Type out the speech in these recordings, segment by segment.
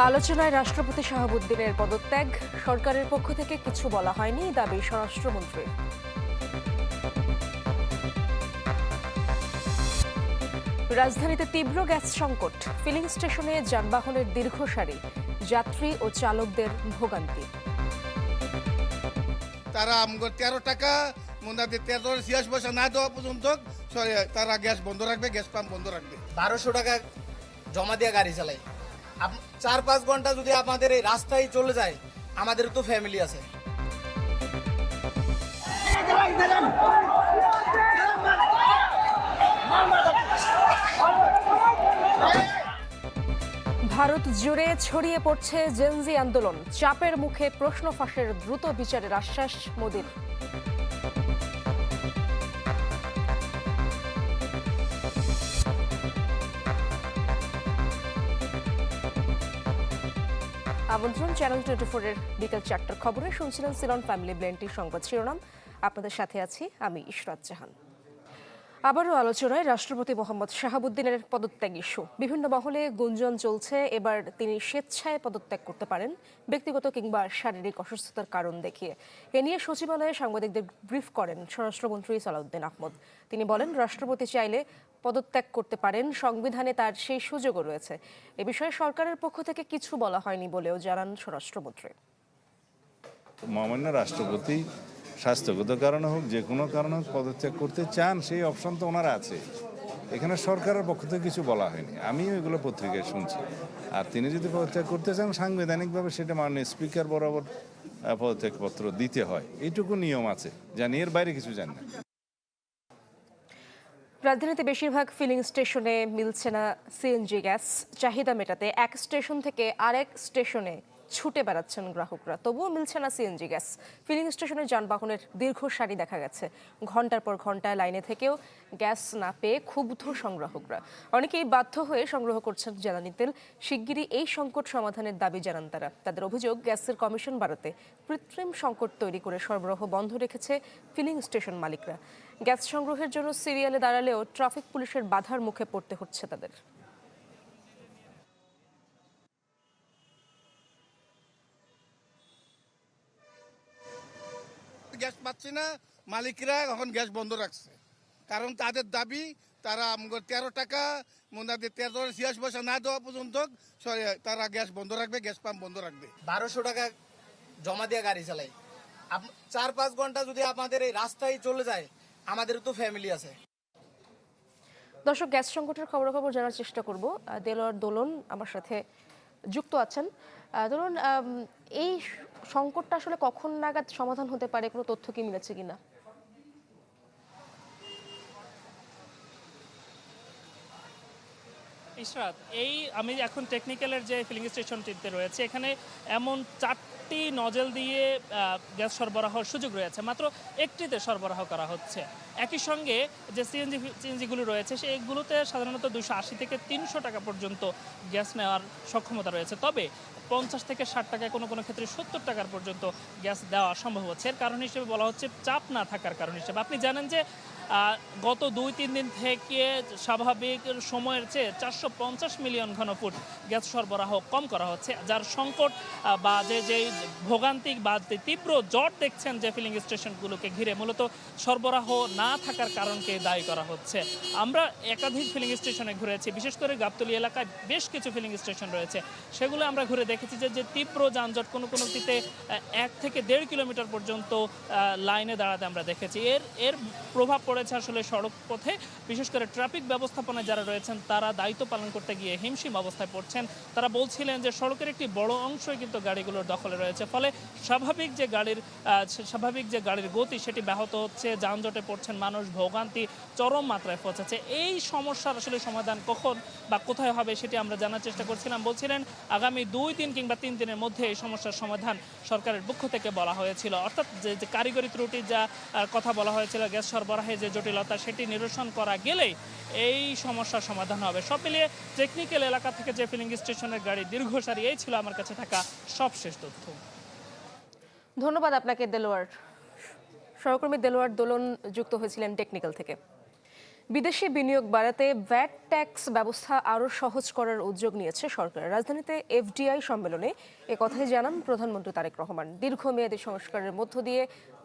আলোচনায় রাষ্ট্রপতি শাহাবুদ্দিনের পদত্যাগ, সরকারের পক্ষ থেকে কিছু বলা হয়নি, দাবি স্বরাষ্ট্রমন্ত্রীর। রাজধানীতে তীব্র গ্যাস সংকট, ফিলিং স্টেশনে যানবাহনের দীর্ঘ সারি, যাত্রী ও চালকদের ভোগান্তি। তারা 13 টাকা মোনাদের 13 পয়সা না দেওয়া পর্যন্ত তারা গ্যাস বন্ধ রাখবে, গ্যাস পাম্প বন্ধ রাখবে। 1200 টাকা জমা দিয়ে গাড়ি চালাই। 4-5 ঘন্টা যদি আমাদের এই রাস্তায় চলে যায়, আমাদের তো ফ্যামিলি আছে। ভারত জুড়ে ছড়িয়ে পড়ছে জেনজি আন্দোলন, চাপের মুখে প্রশ্ন ফাঁসের দ্রুত বিচারের আশ্বাস মোদির। আমন্ত্রণ চ্যানেল 24 এর বিকেল 4টার খবরে। শুনছিলেন সিলন ফ্যামিলি ব্লেন্ডটির সংবাদ শিরোনাম। আপনাদের সাথে আছি আমি ইশরাত জাহান। আবারও আলোচনায় রাষ্ট্রপতি মোহাম্মদ শাহাবুদ্দিনের পদত্যাগ ইস্যু। বিভিন্ন মহলে গুঞ্জন চলছে এবার তিনি স্বেচ্ছায় পদত্যাগ করতে পারেন, ব্যক্তিগত কিংবা শারীরিক অসুস্থতার কারণ দেখিয়ে। এ নিয়ে সচিবালয়ে সাংবাদিকদের ব্রিফ করেন স্বরাষ্ট্রমন্ত্রী সালাউদ্দিন আহমদ। তিনি বলেন, রাষ্ট্রপতি চাইলে পদত্যাগ করতে পারেন, সংবিধানে তার সেই সুযোগও রয়েছে। এ বিষয়ে সরকারের পক্ষ থেকে কিছু বলা হয়নি বলেও জানান স্বরাষ্ট্রমন্ত্রী। মহামান্য রাষ্ট্রপতি স্বাস্থ্যগত কারণে হোক, যে কোনো কারণে হোক, পদত্যাগ করতে চান, সেই অপশন তো ওনারা আছে। এখানে সরকারের পক্ষ থেকে কিছু বলা হয়নি, আমিও এগুলো পত্রিকায় শুনছি। আর তিনি যদি পদত্যাগ করতে চান, সাংবিধানিকভাবে সেটা মাননীয় স্পিকার বরাবর পদত্যাগপত্র দিতে হয়, এইটুকু নিয়ম আছে, জানি, এর বাইরে কিছু জানি না। রাজধানীতে বেশিরভাগ ফিলিং স্টেশনে মিলছে না সিএনজি গ্যাস। চাহিদা মেটাতে এক স্টেশন থেকে আরেক স্টেশনে ছুটে বেড়াচ্ছেন গ্রাহকরা, তবুও মিলছে না সিএনজি গ্যাস। ফিলিং স্টেশনে যানবাহনের দীর্ঘ সারি দেখা গেছে, ঘন্টার পর ঘন্টা লাইনে থেকেও গ্যাস না পেয়ে ক্ষুব্ধ সংগ্রাহকরা। অনেকেই বাধ্য হয়ে সংগ্রহ করছেন জ্বালানি তেল। শিগগিরই এই সংকট সমাধানের দাবি জানান তারা। তাদের অভিযোগ, গ্যাসের কমিশন বাড়াতে কৃত্রিম সংকট তৈরি করে সরবরাহ বন্ধ রেখেছে ফিলিং স্টেশন মালিকরা। গ্যাস সংগ্রহের জন্য সিরিয়ালে দাঁড়ালেও ট্রাফিক পুলিশের বাধার মুখে পড়তে হচ্ছে তাদের। গ্যাস পাচ্ছি না, মালিকরা এখন গ্যাস বন্ধ রাখছে, কারণ তাদের দাবি তারা 13 টাকা মোনাদের 13 পয়সা না দেওয়া পর্যন্ত তারা গ্যাস বন্ধ রাখবে, গ্যাস পাম্প বন্ধ রাখবে। 1200 টাকা জমা দিয়ে গাড়ি চালাই। 4-5 ঘন্টা যদি আমাদের এই রাস্তায় চলে যায়, আমাদের তো ফ্যামিলি আছে। দর্শক, গ্যাস সংকটের খবরাখবর জানার চেষ্টা করব। দেলোয়ার দোলন আমার সাথে যুক্ত আছেন। দোলন, এই সংকটটা আসলে কখন নাগাদ সমাধান হতে পারে, কোনো তথ্য কি মিলেছে কিনা? ইশরাত, আমি এখন টেকনিক্যালের যে ফিলিং স্টেশনটিতে রয়েছে, এখানে এমন 4টি নজেল দিয়ে গ্যাস সরবরাহের সুযোগ রয়েছে, মাত্র একটিতে সরবরাহ করা হচ্ছে। একই সঙ্গে যে সিএনজিগুলো রয়েছে, সেইগুলোতে সাধারণত 280 থেকে 300 টাকা পর্যন্ত গ্যাস নেওয়ার সক্ষমতা রয়েছে। তবে 50 থেকে 60 টাকায় কোনো কোনো ক্ষেত্রে 70 টাকার পর্যন্ত গ্যাস দেওয়া সম্ভব হচ্ছে। এর কারণ হিসেবে বলা হচ্ছে চাপ না থাকার কারণ হিসেবে। আপনি জানেন যে গত 2-3 দিন থেকে স্বাভাবিক সময়ের চেয়ে 450 মিলিয়ন ঘনফুট গ্যাস সরবরাহ কম করা হচ্ছে, যার সংকট বা যে ভোগান্তিক বা তীব্র জট দেখছেন যে ফিলিং স্টেশনগুলোকে ঘিরে, মূলত সরবরাহ না থাকার কারণকে দায়ী করা হচ্ছে। আমরা একাধিক ফিলিং স্টেশনে ঘুরেছি, বিশেষ করে গাবতলী এলাকায় বেশ কিছু ফিলিং স্টেশন রয়েছে, সেগুলো আমরা ঘুরে দেখেছি যে তীব্র যানজট, কোনোটিতে 1 থেকে 1.5 কিলোমিটার পর্যন্ত লাইনে দাঁড়াতে আমরা দেখেছি। এর প্রভাব পড়েছে আসলে সড়ক পথে। বিশেষ করে ট্রাফিক ব্যবস্থাপনায় যারা রয়েছেন, তারা দায়িত্ব পালন করতে গিয়ে হিমশিম অবস্থায় পড়ছেন। তারা বলছিলেন যে সড়কের একটি বড় অংশই কিন্তু গাড়িগুলোর দখলে রয়েছে, ফলে স্বাভাবিক যে গাড়ির গতি সেটি ব্যাহত হচ্ছে, যানজটে পড়ছেন মানুষ, ভোগান্তি চরম মাত্রায় পৌঁছেছে। এই সমস্যার আসলে সমাধান কখন বা কোথায় হবে সেটি আমরা জানার চেষ্টা করছিলাম। বলছিলেন আগামী 2 দিন কিংবা 3 দিনের মধ্যে এই সমস্যার সমাধান সরকারের পক্ষ থেকে বলা হয়েছিল। অর্থাৎ যে কারিগরি ত্রুটি যা কথা বলা হয়েছিল, গ্যাস সরবরাহে যে জটিলতা, সেটি নিরসন করা গেলেই এই সমস্যার সমাধান হবে। সব মিলিয়ে টেকনিক্যাল এলাকা থেকে যে ফিলিং স্টেশনের গাড়ি দীর্ঘ সারি, এই ছিল আমার কাছে থাকা সবশেষ তথ্য। ধন্যবাদ আপনাকে দেলোয়ার। সহকর্মী দেলোয়ার দোলন যুক্ত হয়েছিলেন টেকনিক্যাল থেকে। বিদেশি বিনিয়োগ বাড়াতে ভ্যাট ট্যাক্স ব্যবস্থা আরও সহজ করার উদ্যোগ নিয়েছে সরকার। রাজধানীতে এফডিআই সম্মেলনে একথাই জানান প্রধানমন্ত্রী তারেক রহমান। দীর্ঘমেয়াদী সংস্কারের মধ্য দিয়ে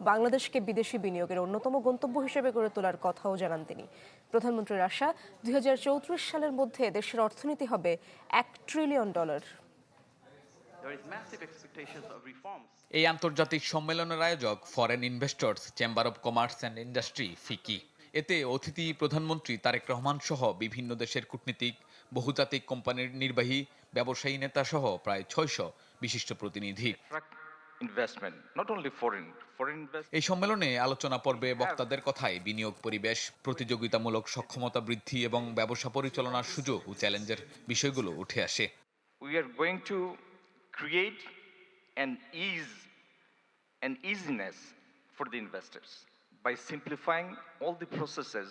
বাংলাদেশকে বিদেশি বিনিয়োগের অন্যতম গন্তব্য হিসেবে গড়ে তোলার কথাও জানান তিনি। প্রধানমন্ত্রীর আশা 2034 সালের মধ্যে দেশের অর্থনীতি হবে $1 ট্রিলিয়ন। এই আন্তর্জাতিক সম্মেলনের আয়োজক foreign investors chamber of commerce and industry FICCI. এতে অতিথি প্রধানমন্ত্রী তারেক রহমান সহ বিভিন্ন দেশের কূটনীতিক, বহুজাতিক কোম্পানির নির্বাহী, ব্যবসায়ী নেতা সহ প্রায় 600 বিশিষ্ট প্রতিনিধি। এই সম্মেলনে আলোচনা পর্বে বক্তাদের কথায় বিনিয়োগ পরিবেশ, প্রতিযোগিতামূলক সক্ষমতা বৃদ্ধি এবং ব্যবসা পরিচালনার সুযোগ ও চ্যালেঞ্জের বিষয়গুলো উঠে আসে। We are going to create an easiness for the investors by simplifying all the processes.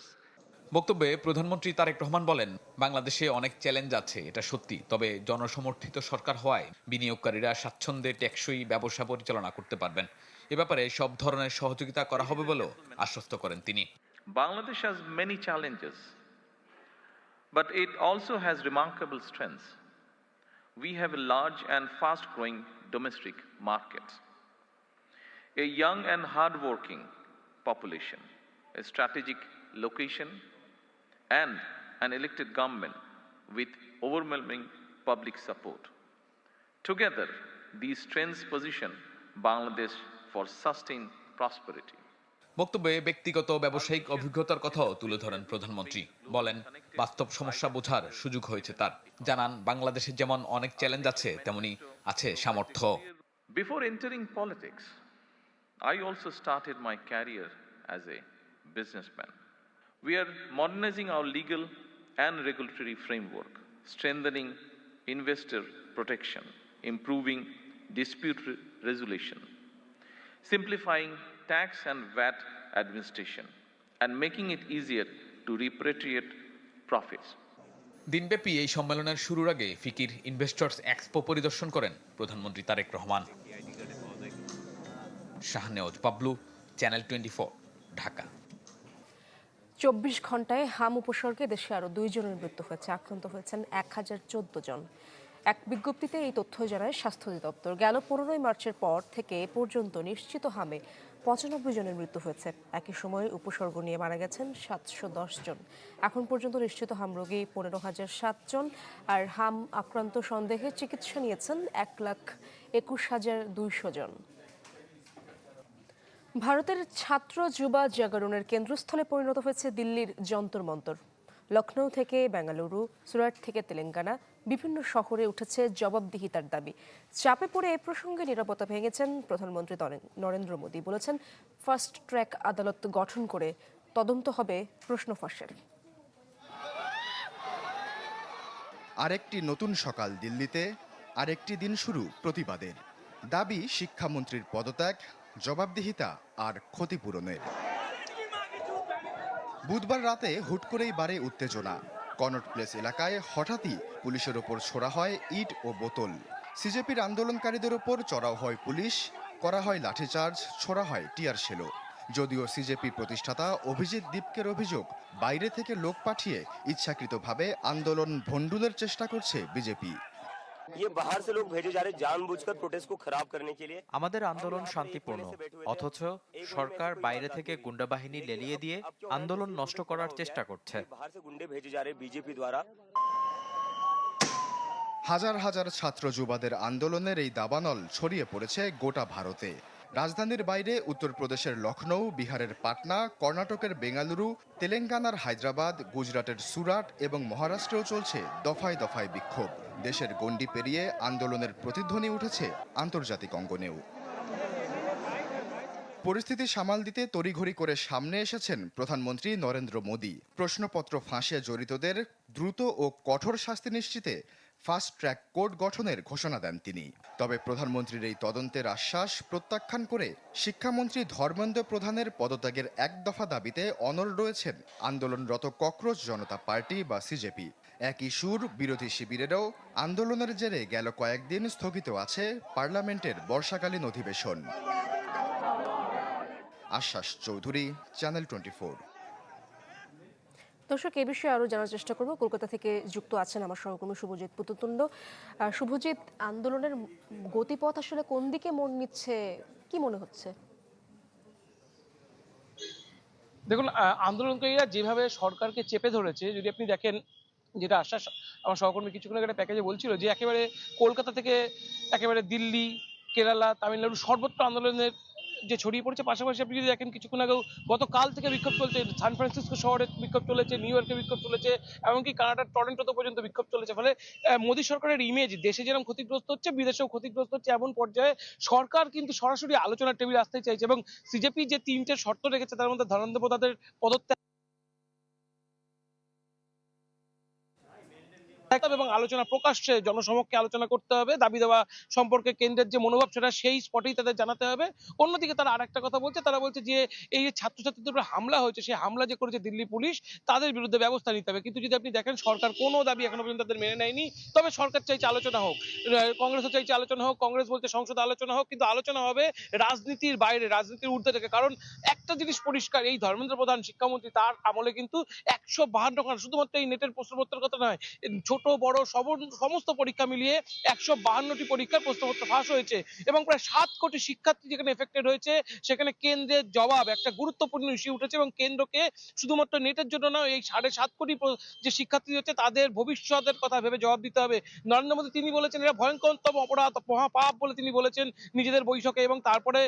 বক্তব্যে প্রধানমন্ত্রী তারেক রহমান বলেন, বাংলাদেশে অনেক চ্যালেঞ্জ আছে, এটা সত্যি। তবে জনসমর্থিত সরকার হওয়ায় বিনিয়োগকারীরা স্বাচ্ছন্দ্যে টেকসই ব্যবসা পরিচালনা করতে পারবেন। এ ব্যাপারে সব ধরনের সহযোগিতা করা হবে বলেও আশ্বস্ত করেন তিনি। Bangladesh has many challenges, but it also has remarkable strengths. We have a large and fast-growing domestic market, a young and hard-working population, a strategic location, and an elected government with overwhelming public support. Together, these strengths position Bangladesh for sustained prosperity. বক্তব্যে ব্যক্তিগত ব্যবসায়িক অভিজ্ঞতার কথাও তুলে ধরেন প্রধানমন্ত্রী। বলেন, বাস্তব সমস্যা বোঝার সুযোগ হয়েছে তার। জানান, বাংলাদেশে যেমন অনেক চ্যালেঞ্জ আছে, তেমনি আছে সামর্থ্য। Before entering politics, I also started my career as a businessman. We are modernizing our legal and regulatory framework, strengthening investor protection, improving dispute resolution, simplifying tax and VAT administration, and making it easier to repatriate profits. দিনব্যাপী এই সম্মেলনের শুরুর আগে ফিকির investors expo পরিদর্শন করেন প্রধানমন্ত্রী Tarique Rahman. Shahnewaz Pablu, channel 24, Dhaka. 24 ঘন্টায় হাম উপসর্গে দেশে আরও 2 জনের মৃত্যু হয়েছে। আক্রান্ত হয়েছেন 1014 জন। এক বিজ্ঞপ্তিতে এই তথ্য জানায় স্বাস্থ্য অধিদপ্তর। গেল 15 মার্চের পর থেকে এ পর্যন্ত নিশ্চিত হামে 95 জনের মৃত্যু হয়েছে। একই সময়ে উপসর্গ নিয়ে মারা গেছেন 710 জন। এখন পর্যন্ত নিশ্চিত হাম রোগী 15,007 জন, আর হাম আক্রান্ত সন্দেহে চিকিৎসা নিয়েছেন 1,21,200 জন। ভারতের ছাত্র যুবা জাগরণের কেন্দ্রস্থলে পরিণত হয়েছে দিল্লির যন্তর মন্তর। লখনৌ থেকে বেঙ্গালুরু, সুরাট থেকে তেলেঙ্গানা, বিভিন্ন শহরে উঠেছে জবাবদিহিতার দাবি। চাপে পড়ে এ প্রসঙ্গে নীরবতা ভেঙেছেন প্রধানমন্ত্রী নরেন্দ্র মোদী। বলেছেন, ফাস্ট ট্র্যাক আদালত গঠন করে তদন্ত হবে প্রশ্ন ফাঁসের। আরেকটি নতুন সকাল দিল্লিতে, আরেকটি দিন শুরু প্রতিবাদের। দাবি শিক্ষামন্ত্রীর পদত্যাগ, জবাবদিহিতা আর ক্ষতিপূরণের। বুধবার রাতে হুট করেই বাড়ে উত্তেজনা। কনট প্লেস এলাকায় হঠাৎই পুলিশের ওপর ছোড়া হয় ইট ও বোতল। সিজেপির আন্দোলনকারীদের ওপর চড়াও হয় পুলিশ, করা হয় লাঠিচার্জ, ছোড়া হয় টিয়ার শেলও। যদিও সিজেপি প্রতিষ্ঠাতা অভিজিৎ দীপকের অভিযোগ, বাইরে থেকে লোক পাঠিয়ে ইচ্ছাকৃতভাবে আন্দোলন ভণ্ডুলের চেষ্টা করছে বিজেপি। আমাদের আন্দোলন শান্তিপূর্ণ, অথচ সরকার বাইরে থেকে গুন্ডা বাহিনী লেলিয়ে দিয়ে আন্দোলন নষ্ট করার চেষ্টা করছে। হাজার হাজার ছাত্র যুবাদের আন্দোলনের এই দাবানল ছড়িয়ে পড়েছে গোটা ভারতে। রাজধানীর বাইরে উত্তরপ্রদেশের লখনৌ, বিহারের পাটনা, কর্ণাটকের বেঙ্গালুরু, তেলেঙ্গানার হায়দ্রাবাদ, গুজরাটের সুরাট এবং মহারাষ্ট্রেও চলছে দফায় দফায় বিক্ষোভ। দেশের গণ্ডি পেরিয়ে আন্দোলনের প্রতিধ্বনি উঠেছে আন্তর্জাতিক অঙ্গনেও। পরিস্থিতি সামাল দিতে তড়িঘড়ি করে সামনে এসেছেন প্রধানমন্ত্রী নরেন্দ্র মোদী। প্রশ্নপত্র ফাঁসে জড়িতদের দ্রুত ও কঠোর শাস্তি নিশ্চিতে ফাস্ট ট্র্যাক কোর্ট গঠনের ঘোষণা দেন তিনি। তবে প্রধানমন্ত্রীর এই তদন্তের আশ্বাস প্রত্যাখ্যান করে শিক্ষামন্ত্রী ধর্মেন্দ্র প্রধানের পদত্যাগের এক দফা দাবিতে অনড় রয়েছেন আন্দোলনরত ককরোচ জনতা পার্টি বা সিজেপি। একই সুর বিরোধী শিবিরেরও। আন্দোলনের জেরে গেল কয়েকদিন স্থগিত আছে পার্লামেন্টের বর্ষাকালীন অধিবেশন। আশ্বাস চৌধুরী, চ্যানেল 24। দর্শক এই বিষয়ে আরো জানার চেষ্টা করব। কলকাতা থেকে যুক্ত আছেন আমার সহকর্মী শুভজিৎ পুততুণ্ড। শুভজিৎ, আন্দোলনের গতিপথ আসলে কোন দিকে মোড় নিচ্ছে, কি মনে হচ্ছে? দেখুন, আন্দোলনকারীরা যেভাবে সরকারকে চেপে ধরেছে, যদি আপনি দেখেন, যেটা আশ্বাস আমার সহকর্মী কিছুক্ষণ আগে একটা প্যাকেজে বলছিল, যে একেবারে কলকাতা থেকে একেবারে দিল্লি, কেরালা, তামিলনাড়ু সর্বত্র আন্দোলনের যে ছড়িয়ে পড়েছে। পাশাপাশি আপনি যদি দেখেন, কিছুক্ষণ আগেও গতকাল থেকে বিক্ষোভ চলছে, সান ফ্রান্সিসকো শহরে বিক্ষোভ চলেছে, নিউ ইয়র্কে বিক্ষোভ চলেছে, এমনকি কানাডার টরেন্টোতে পর্যন্ত বিক্ষোভ চলেছে। ফলে মোদী সরকারের ইমেজ দেশে যেরকম ক্ষতিগ্রস্ত হচ্ছে, বিদেশেও ক্ষতিগ্রস্ত হচ্ছে। এমন পর্যায়ে সরকার কিন্তু সরাসরি আলোচনার টেবিলে আসতে চাইছে, এবং সিজেপি যে 3টে শর্ত রেখেছে তার মধ্যে ধর্মেন্দ্র প্রধানের পদত্যাগ এবং আলোচনা প্রকাশ্যে জনসমক্ষে আলোচনা করতে হবে, দাবি দেওয়া সম্পর্কে কেন্দ্রের যে মনোভাব সেটা সেই স্পটেই তাদের জানাতে হবে। অন্যদিকে তারা আরেকটা কথা বলছে, তারা বলছে যে এই যে ছাত্রছাত্রীদের উপর হামলা হয়েছে, সেই হামলা যে করেছে দিল্লি পুলিশ, তাদের বিরুদ্ধে ব্যবস্থা নিতে হবে। কিন্তু যদি আপনি দেখেন, সরকার কোনো দাবি এখনো পর্যন্ত তাদের মেনে নেয়নি। তবে সরকার চাইছে আলোচনা হোক, কংগ্রেসও চাইছে আলোচনা হোক, কংগ্রেস বলছে সংসদে আলোচনা হোক, কিন্তু আলোচনা হবে রাজনীতির বাইরে, রাজনীতির ঊর্ধ্বে থেকে। কারণ একটা জিনিস পরিষ্কার, এই ধর্মেন্দ্র প্রধান শিক্ষামন্ত্রী, তার আমলে কিন্তু 152 খানা, শুধুমাত্র এই নেটের প্রশ্নপত্রের কথা নয়, ছোট বড় সমস্ত পরীক্ষা মিলিয়ে 152টি পরীক্ষার প্রশ্নপত্র ফাঁস হয়েছে, এবং প্রায় 7 কোটি শিক্ষার্থী যেখানে এফেক্টেড হয়েছে, সেখানে কেন্দ্রের জবাব একটা গুরুত্বপূর্ণ ইস্যু উঠেছে। এবং কেন্দ্রকে শুধুমাত্র নেটের জন্য না, এই 7.5 কোটি যে শিক্ষার্থী হচ্ছে তাদের ভবিষ্যতের কথা ভেবে জবাব দিতে হবে। নরেন্দ্র মোদী তিনি বলেছেন এটা ভয়ঙ্করতম অপরাধ, মহাপাপ বলে তিনি বলেছেন নিজেদের বৈঠকে। এবং তারপরে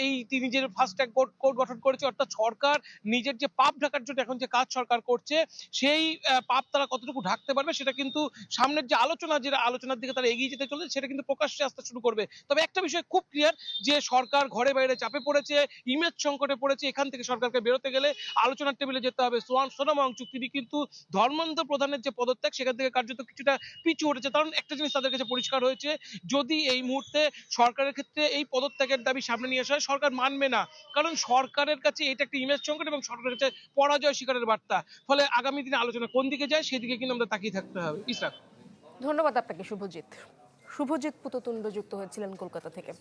এই তিনি যে ফাস্ট ট্র্যাক কোর্ট গঠন করেছে, অর্থাৎ সরকার নিজের যে পাপ ঢাকার জন্য এখন যে কাজ সরকার করছে, সেই পাপ তারা কতটুকু ঢাকতে পারবে, সেটা কিন্তু সামনের যে আলোচনার দিকে তারা এগিয়ে যেতে চলেছে, সেটা কিন্তু প্রকাশ্যে আসতে শুরু করবে। তবে একটা বিষয় খুব ক্লিয়ার, যে সরকার ঘরে বাইরে চাপে পড়েছে, ইমেজ সংকটে পড়েছে। এখান থেকে সরকারকে বেরোতে গেলে আলোচনার টেবিলে যেতে হবে। সোনামং চুক্তিটি কিন্তু ধর্মেন্দ্র প্রধানের যে পদত্যাগ, সেখান থেকে কার্যত কিছুটা পিছু উঠেছে। কারণ একটা জিনিস তাদের কাছে পরিষ্কার হয়েছে, যদি এই মুহূর্তে সরকারের ক্ষেত্রে এই পদত্যাগের দাবি সামনে নিয়ে আসা হয়, সরকার মানবে না। কারণ সরকারের কাছে এটা একটা ইমেজ সংকট, এবং সরকারের কাছে পরাজয় স্বীকারের বার্তা। ফলে আগামী দিনে আলোচনা কোন দিকে যায়, সেদিকে কিন্তু আমরা তাকিয়ে থাকতে হবে। ইসরাত। ধন্যবাদ আপনাকে শুভজিৎ। শুভজিৎ পুততুণ্ড যুক্ত হয়েছিলেন কলকাতা থেকে।